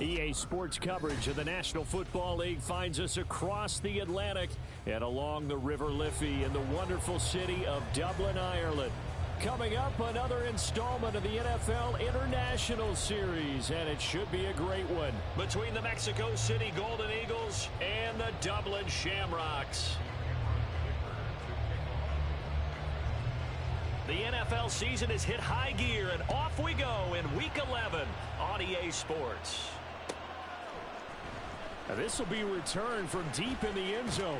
EA Sports coverage of the National Football League finds us across the Atlantic and along the River Liffey in the wonderful city of Dublin, Ireland. Coming up, another installment of the NFL International Series, and it should be a great one, between the Mexico City Golden Eagles and the Dublin Shamrocks. The NFL season has hit high gear, and off we go in Week 11 on EA Sports. Now, this will be returned from deep in the end zone.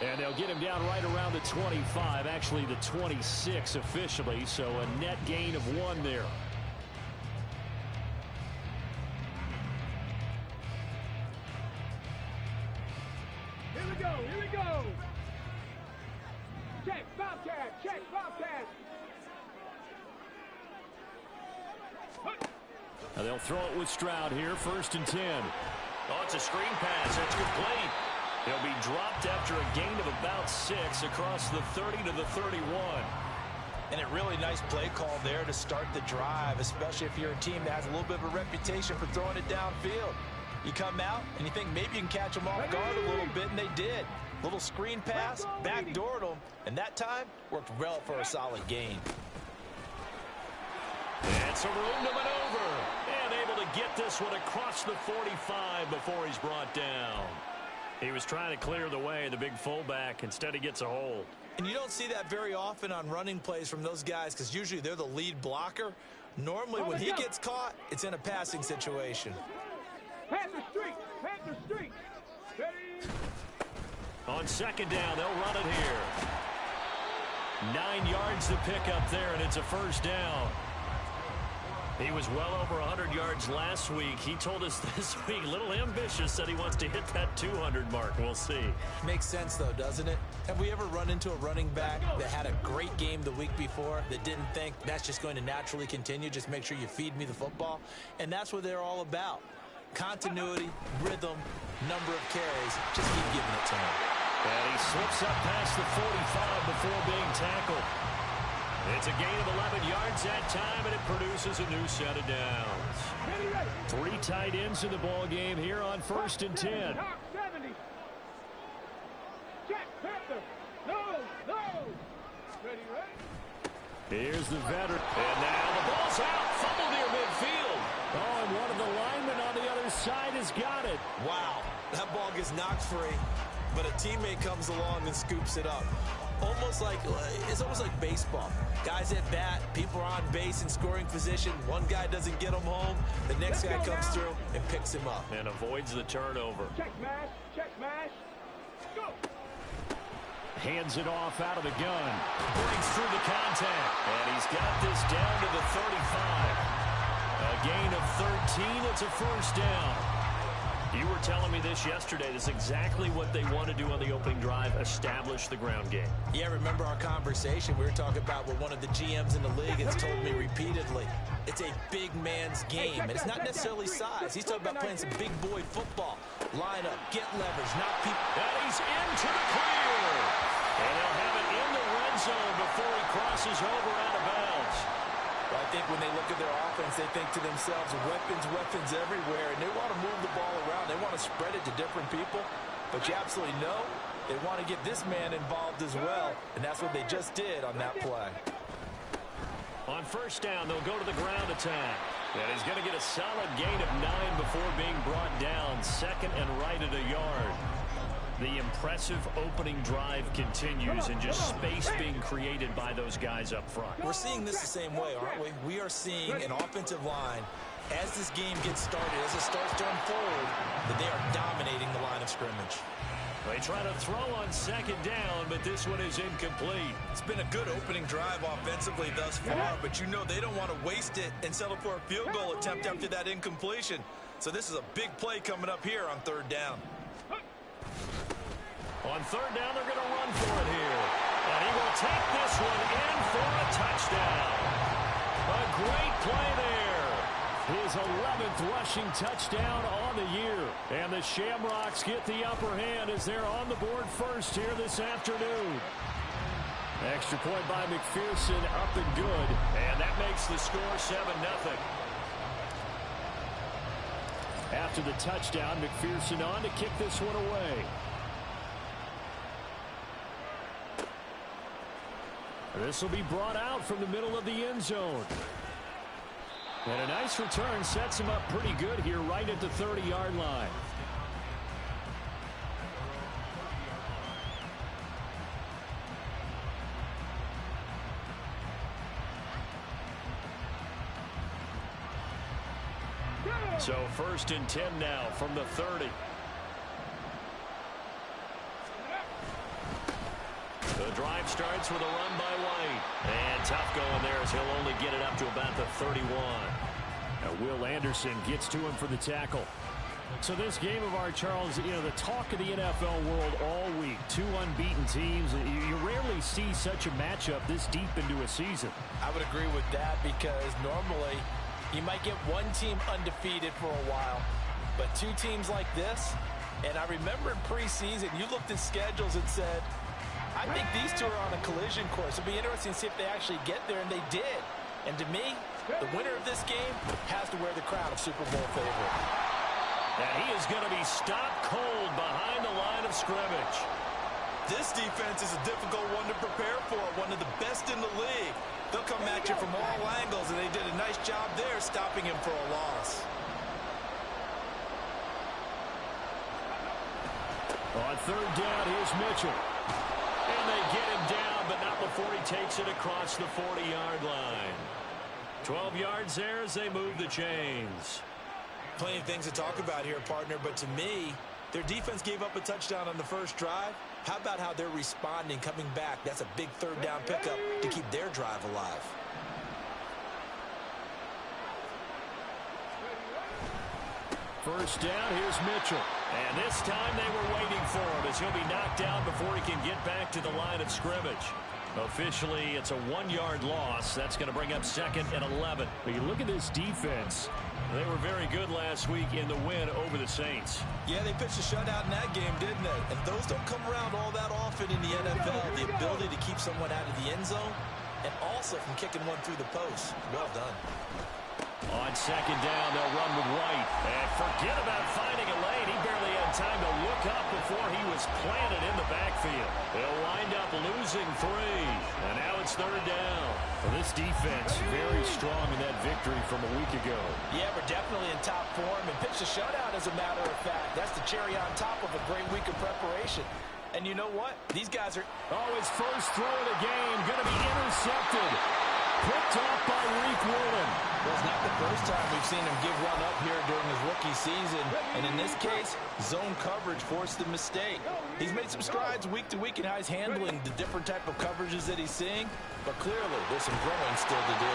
And they'll get him down right around the 25, actually the 26 officially, so a net gain of 1 there. Here we go, here we go. Check, Bobcat, check, Bobcat. Now they'll throw it with Stroud here, 1st and 10. Oh, it's a screen pass. It's complete. He'll be dropped after a gain of about 6 across the 30 to the 31. And a really nice play call there to start the drive, especially if you're a team that has a little bit of a reputation for throwing it downfield. You come out and you think maybe you can catch them off guard a little bit, and they did. Little screen pass, backdoored them, and that time worked well for a solid gain. And some room to maneuver. And able to get this one across the 45 before he's brought down. He was trying to clear the way, the big fullback. Instead, he gets a hold. And you don't see that very often on running plays from those guys because usually they're the lead blocker. Normally, when he gets caught, it's in a passing situation. Panther Street, Panther Street. Ready? On 2nd down, they'll run it here. 9 yards to pick up there, and it's a 1st down. He was well over 100 yards last week. He told us this week, a little ambitious, said he wants to hit that 200 mark. We'll see. Makes sense, though, doesn't it? Have we ever run into a running back that had a great game the week before that didn't think that's just going to naturally continue? Just make sure you feed me the football. And that's what they're all about. Continuity, rhythm, number of carries. Just keep giving it to him. And he slips up past the 45 before being tackled. It's a gain of 11 yards that time, and it produces a new set of downs. 3 tight ends in the ball game here on 1st and 10. Top 70. Check, Panther. No. Ready, ready. Here's the veteran. And now the ball's out. Fumble near midfield. Oh, and one of the linemen on the other side has got it. Wow, that ball gets knocked free, but a teammate comes along and scoops it up. It's almost like baseball. Guys at bat, people are on base in scoring position. One guy doesn't get him home. The next guy comes through and picks him up. And avoids the turnover. Check mash. Go. Hands it off out of the gun. Brings through the contact. And he's got this down to the 35. A gain of 13. It's a 1st down. You were telling me this yesterday. This is exactly what they want to do on the opening drive, establish the ground game. Yeah, remember our conversation? We were talking about what one of the GMs in the league has told me repeatedly. It's a big man's game, and it's not necessarily size. He's talking about playing some big boy football. Line up, get leverage, knock people. And he's into the clear. And he'll have it in the red zone before he crosses over out of bounds. Well, I think when they look at their offense, they think to themselves, weapons everywhere, and they want to move the ball around. They want to spread it to different people, but you absolutely know they want to get this man involved as well, and that's what they just did on that play. On 1st down, they'll go to the ground attack. And he's going to get a solid gain of 9 before being brought down. 2nd and right at a yard. The impressive opening drive continues, and just space being created by those guys up front. We're seeing this the same way, aren't we? We are seeing an offensive line, as this game gets started, as it starts to unfold, that they are dominating the line of scrimmage. They try to throw on 2nd down, but this one is incomplete. It's been a good opening drive offensively thus far, but you know they don't want to waste it and settle for a field goal attempt after that incompletion. So this is a big play coming up here on 3rd down. On 3rd down, they're going to run for it here. And he will take this one in for a touchdown. A great play there. His 11th rushing touchdown on the year. And the Shamrocks get the upper hand as they're on the board first here this afternoon. Extra point by McPherson, up and good. And that makes the score 7-0. After the touchdown, McPherson on to kick this one away. This will be brought out from the middle of the end zone. And a nice return sets him up pretty good here right at the 30-yard line. So 1st and 10 now from the 30. The drive starts with a run by White. And tough going there as he'll only get it up to about the 31. Now Will Anderson gets to him for the tackle. So this game of ours, Charles, you know, the talk of the NFL world all week. Two unbeaten teams. You rarely see such a matchup this deep into a season. I would agree with that because normally you might get one team undefeated for a while, but two teams like this, and I remember in preseason, you looked at schedules and said, I think these two are on a collision course. It'll be interesting to see if they actually get there, and they did. And to me, the winner of this game has to wear the crown of Super Bowl favorite. And he is going to be stopped cold behind the line of scrimmage. This defense is a difficult one to prepare for, one of the best in the league. They'll come at you from all angles, and they did a nice job there stopping him for a loss. On 3rd down, here's Mitchell. And they get him down, but not before he takes it across the 40-yard line. 12 yards there as they move the chains. Plenty of things to talk about here, partner, but to me, their defense gave up a touchdown on the first drive. How about how they're responding, coming back? That's a big 3rd down pickup to keep their drive alive. First down, here's Mitchell. And this time they were waiting for him as he'll be knocked down before he can get back to the line of scrimmage. Officially, it's a 1-yard loss. That's going to bring up 2nd and 11. But you look at this defense. They were very good last week in the win over the Saints. Yeah, they pitched a shutout in that game, didn't they? And those don't come around all that often in the NFL. The ability to keep someone out of the end zone and also from kicking one through the post. Well done. On 2nd down, they'll run with White. And forget about finding a lane. He barely had time to look up before he was planted in the backfield. They'll wind up losing 3. And now it's 3rd down. Well, this defense very strong in that victory from a week ago. Yeah, we're definitely in top form and pitched a shutout, as a matter of fact. That's the cherry on top of a great week of preparation. And you know what? These guys are... Oh, his first throw of the game going to be intercepted. Picked off by Reek Woolen. Well, it's not the first time we've seen him give one up here during his rookie season. And in this case, zone coverage forced the mistake. He's made some strides week to week in how he's handling the different type of coverages that he's seeing. But clearly, there's some growing still to do.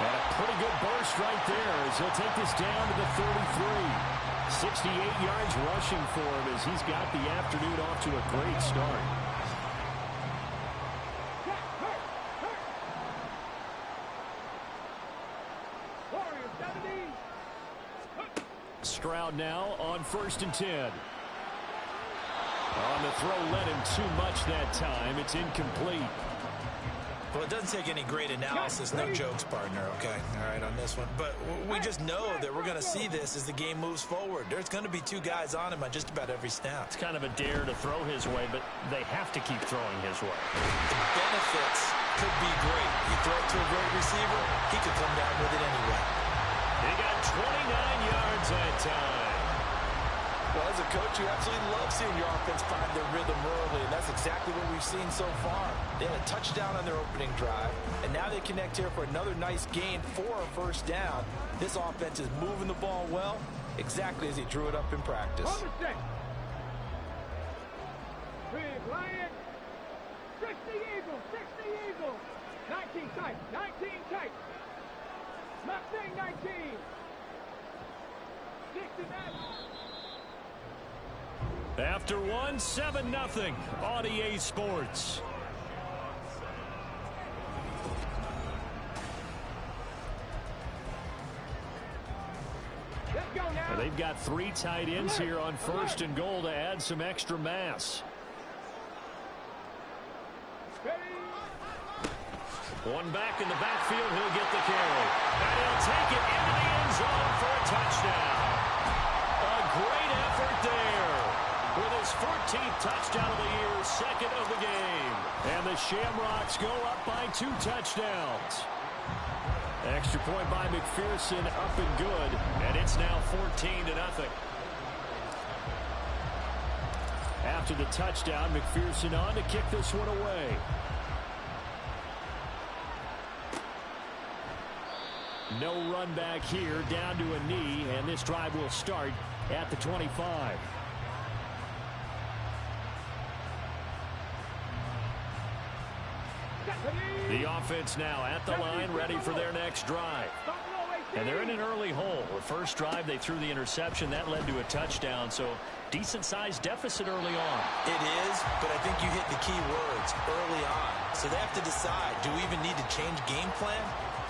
And a pretty good burst right there as he'll take this down to the 33. 68 yards rushing for him as he's got the afternoon off to a great start. Stroud now on 1st and 10. On the throw, led him too much that time. It's incomplete. Well, it doesn't take any great analysis, no jokes, partner, okay? All right, on this one. But we just know that we're going to see this as the game moves forward. There's going to be 2 guys on him on just about every snap. It's kind of a dare to throw his way, but they have to keep throwing his way. The benefits could be great. You throw it to a great receiver, he could come down with it anyway. He got 29 yards that time. Well, as a coach, you absolutely love seeing your offense find their rhythm early, and that's exactly what we've seen so far. They had a touchdown on their opening drive, and now they connect here for another nice gain for a 1st down. This offense is moving the ball well, exactly as he drew it up in practice. Big Lion. 60 Eagles, 60 Eagles. 19 tight, 19 tight. Mustang 19. 69. After one, 7-0 on EA Sports. Let's go now. They've got 3 tight ends here on 1st and goal to add some extra mass. One back in the backfield, he'll get the carry. And he'll take it into the end zone for a touchdown. 13th touchdown of the year, second of the game. And the Shamrocks go up by 2 touchdowns. Extra point by McPherson, up and good. And it's now 14-0. After the touchdown, McPherson on to kick this one away. No run back here, down to a knee, and this drive will start at the 25. The offense now at the line, ready for their next drive. And they're in an early hole. The first drive, they threw the interception. That led to a touchdown, so decent-sized deficit early on. It is, but I think you hit the key words, early on. So they have to decide, do we even need to change game plan,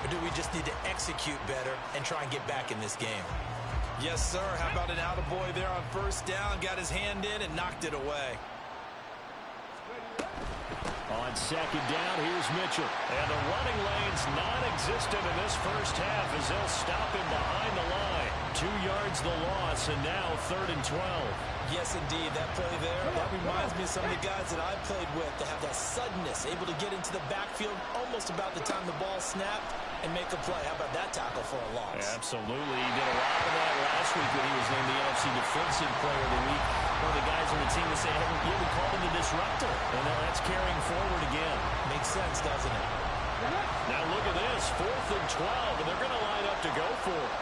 or do we just need to execute better and try and get back in this game? Yes, sir. How about an attaboy there on first down? Got his hand in and knocked it away. On second down, here's Mitchell. And the running lane's non-existent in this first half as they'll stop him behind the line. 2 yards the loss, and now 3rd and 12. Yes, indeed. That play there, that reminds me of some of the guys that I played with to have that suddenness, able to get into the backfield almost about the time the ball snapped and make a play. How about that tackle for a loss? Absolutely. He did a lot of that last week when he was named the NFC Defensive Player of the Week. One of the guys on the team was saying, hey, we called him the disruptor. And now that's carrying forward again. Makes sense, doesn't it? Now look at this, 4th and 12, and they're going to line up to go for it.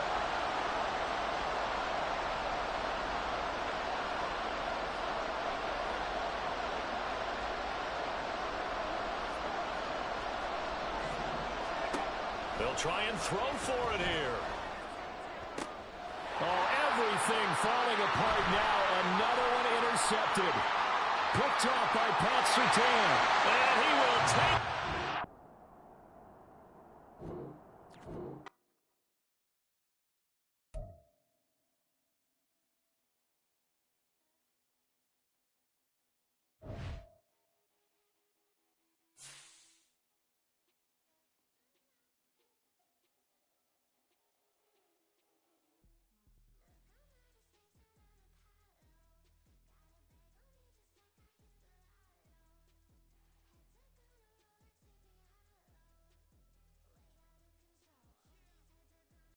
They'll try and throw for it here. Oh, everything falling apart now. Another one intercepted. Picked off by Pat Surtain. And he will take